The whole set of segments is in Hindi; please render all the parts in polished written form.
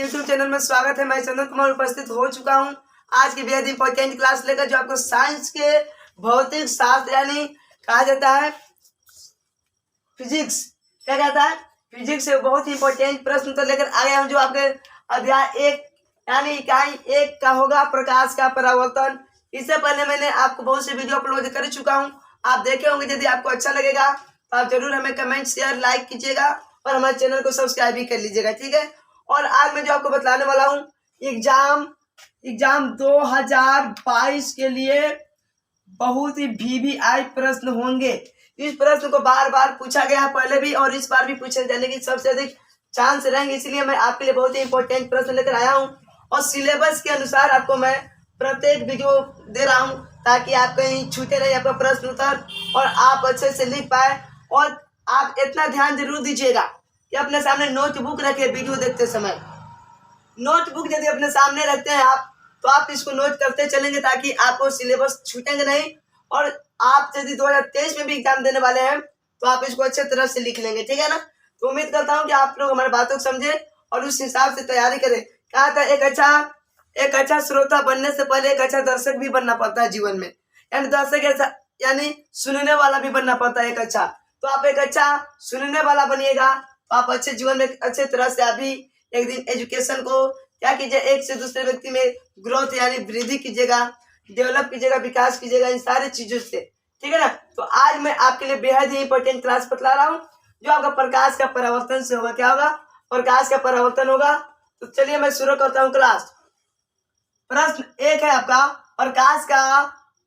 YouTube चैनल में स्वागत है। मैं चंदन कुमार उपस्थित हो चुका हूं आज की बेहद इंपॉर्टेंट क्लास लेकर, जो आपको साइंस के भौतिक शास्त्र यानी कहा जाता है फिजिक्स, क्या कहता है फिजिक्स से बहुत ही इंपॉर्टेंट प्रश्न तो लेकर आ गया हूं, जो आपके अध्याय 1 यानी इकाई 1 का होगा प्रकाश का परावर्तन। इससे पहले मैंने आपको बहुत से वीडियो अपलोड कर चुका हूँ, आप देखे होंगे। यदि आपको अच्छा लगेगा तो आप जरूर हमें कमेंट शेयर लाइक कीजिएगा और हमारे चैनल को सब्सक्राइब भी कर लीजिएगा, ठीक है। और आज मैं जो आपको बताने वाला हूँ एग्जाम 2022 के लिए बहुत ही वीवीआई प्रश्न होंगे। इस प्रश्न को बार बार पूछा गया है पहले भी, और इस बार भी पूछे जाने की सबसे अधिक चांस रहेंगे। इसलिए मैं आपके लिए बहुत ही इंपॉर्टेंट प्रश्न लेकर आया हूँ और सिलेबस के अनुसार आपको मैं प्रत्येक वीडियो दे रहा हूँ, ताकि आप कहीं छूटे नहीं आपका प्रश्न उत्तर और आप अच्छे से लिख पाए। और आप इतना ध्यान जरूर दीजिएगा कि अपने सामने नोटबुक रखे वीडियो देखते समय। नोटबुक यदि अपने सामने रखते हैं आप, तो आप इसको नोट करते चलेंगे, ताकि आपको सिलेबस छूटेंगे नहीं। और आप यदि 2023 में भी एग्जाम देने वाले हैं तो आप इसको अच्छे तरह से लिख लेंगे, ठीक है ना। तो उम्मीद करता हूँ कि आप लोग हमारी बातों को समझे और उस हिसाब से तैयारी करें। कहा था एक अच्छा श्रोता बनने से पहले एक अच्छा दर्शक भी बनना पड़ता है जीवन में, यानी दर्शक ऐसा यानी सुनने वाला भी बनना पड़ता है एक अच्छा। तो आप एक अच्छा सुनने वाला बनिएगा तो आप अच्छे जीवन में अच्छे तरह से आप भी एक दिन एजुकेशन को क्या कीजिए, एक से दूसरे व्यक्ति में ग्रोथ यानी वृद्धि कीजिएगा, डेवलप कीजिएगा, विकास कीजिएगा इन सारी चीजों से, ठीक है ना। तो आज मैं आपके लिए बेहद ही इंपॉर्टेंट क्लास बतला रहा हूँ, जो आपका प्रकाश का परावर्तन से होगा। क्या होगा? प्रकाश का परावर्तन होगा। तो चलिए मैं शुरू करता हूँ क्लास। प्रश्न 1 है आपका,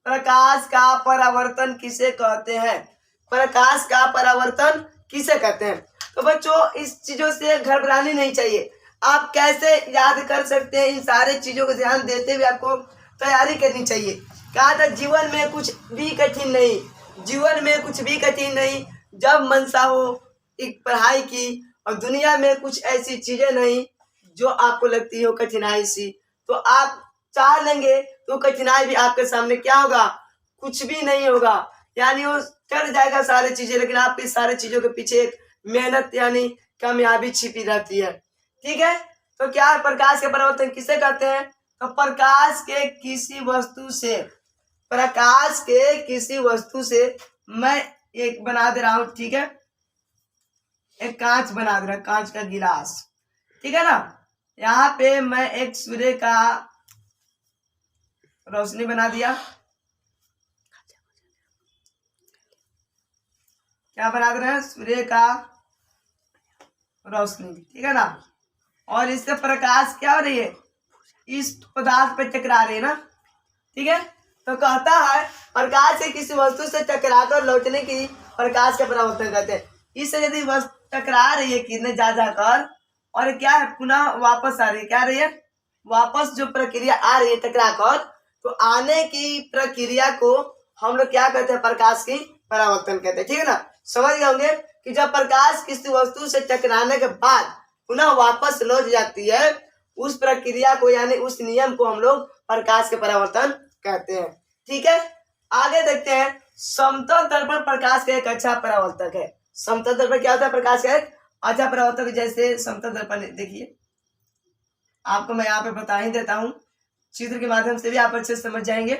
प्रकाश का परावर्तन किसे कहते हैं? प्रकाश का परावर्तन किसे कहते हैं? तो बच्चों इस चीजों से घबरानी नहीं चाहिए। आप कैसे याद कर सकते हैं, इन सारे चीजों को ध्यान देते हुए आपको तैयारी करनी चाहिए। कहा था जीवन में कुछ भी कठिन नहीं, जब मनसा हो एक पढ़ाई की, और दुनिया में कुछ ऐसी चीजें नहीं जो आपको लगती हो कठिनाई सी। तो आप चाह लेंगे तो कठिनाई भी आपके सामने क्या होगा? कुछ भी नहीं होगा, यानी वो कर जाएगा सारी चीजें, लेकिन आपकी सारी चीजों के पीछे एक मेहनत यानी कामयाबी छिपी रहती है, ठीक है। तो क्या है प्रकाश के परावर्तन किसे कहते हैं? तो प्रकाश के किसी वस्तु से मैं एक बना दे रहा हूं, ठीक है। एक कांच बना दे रहा, कांच का गिलास, ठीक है ना। यहाँ पे मैं एक सूर्य का रोशनी बना दिया, क्या बना दे रहे हैं? सूर्य का रोशनी, ठीक है ना। और इससे प्रकाश क्या हो रही है? इस पदार्थ पे टकरा रही है ना, ठीक है। तो कहता है प्रकाश से किसी वस्तु से टकराकर लौटने की प्रकाश का परावर्तन कहते हैं। इससे यदि वस्तु टकरा रही है कितने जा जाकर, और क्या है पुनः वापस आ रही है, क्या रही है? वापस जो प्रक्रिया आ रही है टकरा कर, तो आने की प्रक्रिया को हम लोग क्या कहते हैं? प्रकाश की परावर्तन कहते हैं, ठीक है ना। समझ गए होंगे कि जब प्रकाश किसी वस्तु से टकराने के बाद पुनः वापस लौट जाती है, उस प्रक्रिया को यानी उस नियम को हम लोग प्रकाश के परावर्तन कहते हैं, ठीक है। आगे देखते हैं, समतल दर्पण प्रकाश का एक अच्छा परावर्तक है। समतल दर्पण क्या होता है? प्रकाश का एक अच्छा परावर्तक। जैसे समतल दर्पण देखिए, आपको मैं यहाँ पे बता ही देता हूँ, चित्र के माध्यम से भी आप अच्छे से समझ जाएंगे।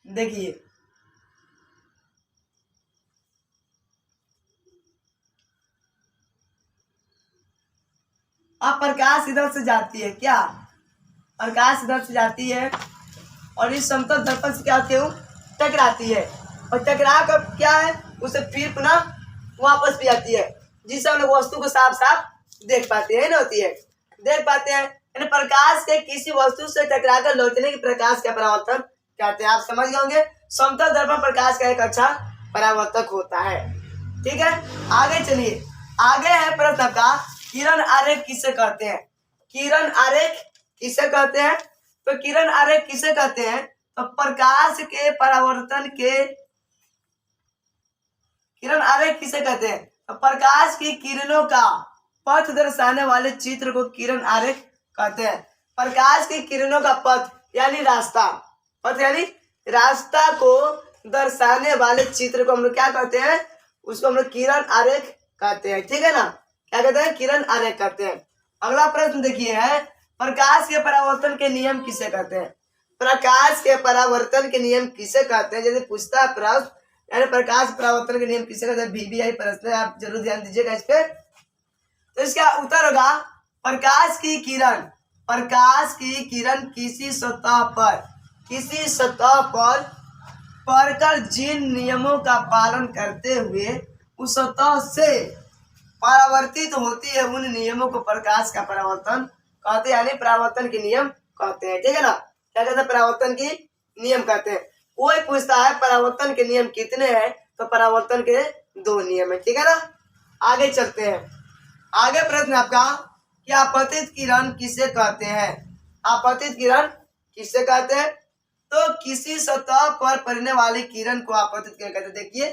देखिए अब प्रकाश इधर से जाती है, क्या प्रकाश इधर से जाती है और इस समतल दर्पण से क्या होती है? टकराती है, और टकरा कर क्या है उसे फिर पुनः वापस भी आती है, जिससे हम लोग वस्तु को साफ साफ देख पाते हैं, ना होती है देख पाते हैं। यानी प्रकाश के किसी वस्तु से टकराकर लौटने की प्रकाश का परावर्तन कहते हैं। आप समझ गए होंगे, समतल दर्पण प्रकाश का एक अच्छा परावर्तक होता है, ठीक है। आगे चलिए, आगे है प्रश्न का, किरण आरेख किसे कहते हैं? किरण आरेख किसे कहते हैं? तो किरण आरेख किसे कहते हैं? तो प्रकाश के परावर्तन के किरण आरेख किसे कहते हैं? तो प्रकाश की किरणों का पथ दर्शाने वाले चित्र को किरण आरेख कहते हैं। प्रकाश की किरणों का पथ यानी रास्ता, पथ यानी रास्ता को दर्शाने वाले चित्र को हम लोग क्या कहते हैं? उसको हम लोग किरण आरेख कहते हैं, ठीक है ना। क्या कहते हैं? किरण आरेख कहते हैं। अगला प्रश्न देखिए है, प्रकाश के परावर्तन के नियम किसे कहते हैं? प्रकाश के परावर्तन के नियम किसे कहते हैं? जैसे पूछता है प्रश्न, यानी प्रकाश परावर्तन के नियम किसे कहते हैं? VBI प्रश्न है, आप जरूर ध्यान दीजिएगा इस पे। तो इसका उत्तर होगा प्रकाश की किरण किसी सतह पर पड़कर जिन नियमों का पालन करते हुए उस सतह से परावर्तित होती है, उन नियमों को प्रकाश का परावर्तन कहते हैं, यानी परावर्तन के नियम कहते हैं। ठीक है ना, क्या कहते हैं? परावर्तन की नियम कहते हैं। कोई पूछता है परावर्तन के नियम कितने हैं, तो परावर्तन के 2 नियम है। ठीक है ना, आगे चलते हैं। आगे प्रश्न आपका, कि आपतित किरण किसे कहते हैं? आपतित किरण किसे कहते हैं? तो किसी सतह पर पड़ने वाली किरण को आपतित किरण कहते हैं। देखिए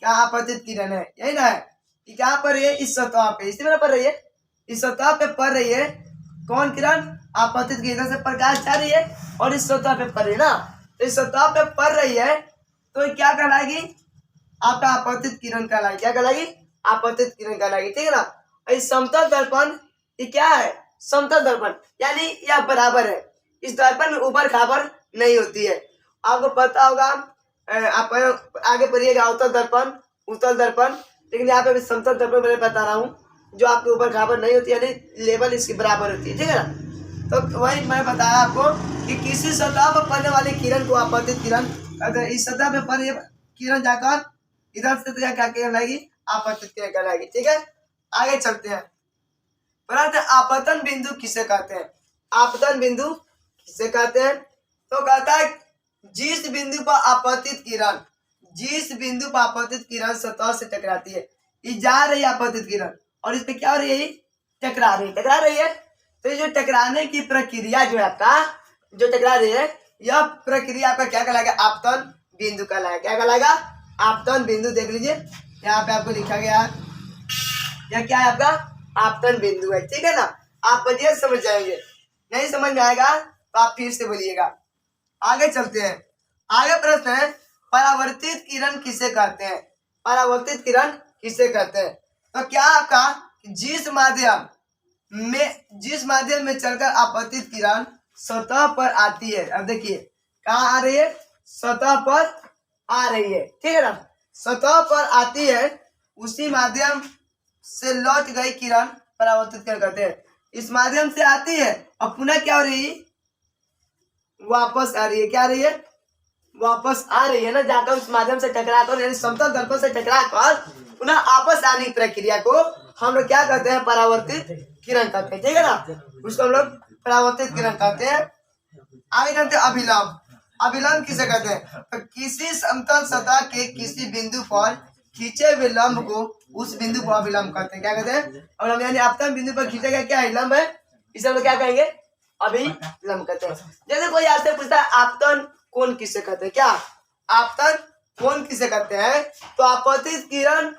क्या आपतित किरण है, यही ना है कि क्या पर रही है? इस सतह पे, इसी में पड़ रही है, इस सतह पे पड़ रही है कौन किरण? आपतित किरण से प्रकाश जा रही है और इस सतह पे पड़ रही है ना, इस सतह पे पड़ रही है तो क्या कहलाएगी? आपका आपतित किरण कहलाएगी। क्या कहलाएगी? आपतित किरण कहलाएगी। ठीक है ना, इस समतल दर्पण, ये क्या है? समतल दर्पण, यानी यह बराबर है। इस दर्पण में ऊपर खाबर नहीं होती है। आपको पता होगा, आप आगे पढ़िएगा अवतल दर्पण, उत्तल दर्पण, लेकिन यहाँ पे समतल दर्पण मैं बता रहा हूँ, जो आपके ऊपर खाबर नहीं होती है, यानी लेवल इसकी बराबर होती है। ठीक है ना, तो वही मैं बताया आपको कि किसी सतह पर पड़ने वाली किरण को आपतित किरण, अगर इस सतह पे पड़े किरण जाकर इधर से क्या कहलाएगी? आपतित किरण कहलाएगी। ठीक है, आगे चलते हैं। प्रश्न, आपतन बिंदु किसे कहते हैं? आपतन बिंदु किसे कहते हैं? तो कहता है जिस बिंदु पर आपतित किरण सतह से टकराती है, ये जा रही है आपतित किरण और इस पे क्या हो रही है? टकरा रही है। तो ये जो टकराने की प्रक्रिया जो है आपका, जो टकरा रही है, यह प्रक्रिया आपका क्या कहलाएगा? आपतन बिंदु कहलाएगा। क्या कहलाएगा? आपतन बिंदु। देख लीजिए यहाँ पे आपको लिखा गया है, यह क्या है? आपका आपतन बिंदु है। ठीक है ना, आप बढ़िया समझ जाएंगे, नहीं समझ में आएगा तो आप फिर से बोलिएगा। आगे चलते हैं। आगे प्रश्न है, परावर्तित किरण किसे कहते हैं? परावर्तित किरण किसे कहते हैं? तो क्या आपका जिस माध्यम में चलकर आपतित किरण सतह पर आती है, अब देखिए कहाँ आ रही है? सतह पर आ रही है। ठीक है ना, सतह पर आती है, उसी माध्यम से लौट गई किरण परावर्तित किरण कहते हैं। इस माध्यम से आती है और पुनः क्या हो रही है? वापस आ रही है। क्या आ रही है? वापस आ रही है ना, जाकर उस माध्यम से टकराकर, यानी समतल दर्पण से टकराकर पुनः आपस आने की प्रक्रिया को हम लोग क्या कहते हैं? परावर्तित किरण कहते हैं। ठीक है ना, उसको हम लोग परावर्तित किरण कहते हैं। आगे कहते हैं अभिलंब। अभिलंब किसे कहते हैं? तो किसी समतल सतह के किसी बिंदु पर खींचे हुए लंब को, उस बिंदु को अभिलंब कहते हैं। क्या कहते हैं? और हम यानी आपतन बिंदु पर खींचा गया क्या लंब है, इसे हम क्या कहेंगे? अभिलंब कहते हैं। जैसे कोई आपसे पूछता है आपतन कोण किसे कहते हैं? क्या आपतन कोण किसे कहते हैं? तो आपतित किरण,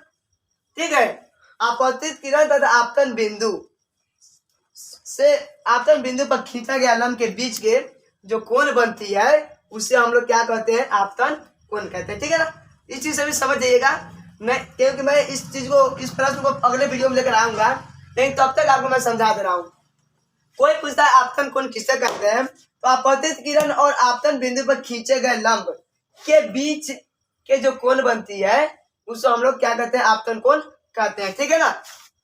ठीक है, आपतित किरण तथा आपतन बिंदु पर खींचा गया लंब के बीच के जो कोण बनती है, उसे हम लोग क्या कहते हैं? आपतन कोण कहते हैं। ठीक है ना, इस चीज से भी समझ जाइएगा। क्योंकि मैं इस चीज को, इस प्रश्न को अगले वीडियो में लेकर आऊंगा, लेकिन तब तक आपको मैं समझा दे रहा हूँ। कोई पूछता है आपतन कोण किसे कहते हैं? तो आपतित किरण और आपतन बिंदु पर खींचे गए लंब के बीच के जो कोण बनती है, उसको हम लोग क्या कहते हैं? आपतन कोण कहते हैं। ठीक है ना,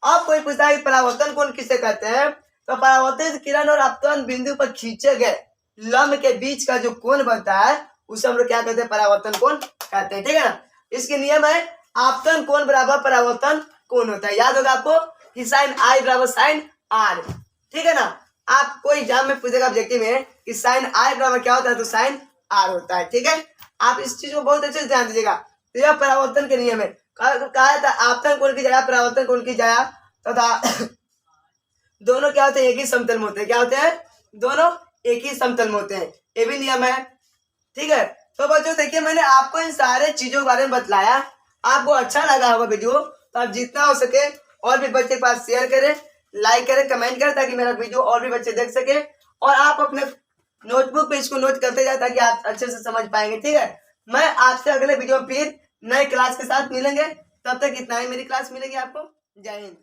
अब कोई पूछता है परावर्तन कोण किसे कहते हैं? तो परावर्तित किरण और आपतन बिंदु पर खींचे गए लंब के बीच का जो कोण बनता है, उसे हम लोग क्या कहते हैं? परावर्तन कोण कहते हैं। ठीक है ना, इसके नियम है आपतन कोण बराबर परावर्तन कोण होता है। याद होगा आपको कि साइन आई बराबर साइन आर। ठीक है ना, आप कोई एग्जाम में पूछेगा ऑब्जेक्टिव में कि साइन आई बराबर क्या होता है, तो साइन आर होता है। ठीक है, आप इस चीज को बहुत अच्छे से ध्यान दीजिएगा। तो यह परावर्तन के नियम है। कहा था आपतन कोण की जगह परावर्तन कोण की जगह तथा दोनों क्या होते हैं? एक ही समतल में होते हैं। क्या होते हैं? दोनों एक ही समतल में होते हैं, ये भी नियम है। ठीक है, तो बच्चों देखिए मैंने आपको इन सारे चीजों के बारे में बतलाया। आपको अच्छा लगा होगा वीडियो, तो आप जितना हो सके और भी बच्चे के पास शेयर करें, लाइक करें, कमेंट करें, ताकि मेरा वीडियो और भी बच्चे देख सके। और आप अपने नोटबुक पे इसको नोट करते जाए ताकि आप अच्छे से समझ पाएंगे। ठीक है, मैं आपसे अगले वीडियो में फिर नए क्लास के साथ मिलेंगे। तब तक इतना ही मेरी क्लास मिलेगी आपको। जय हिंद।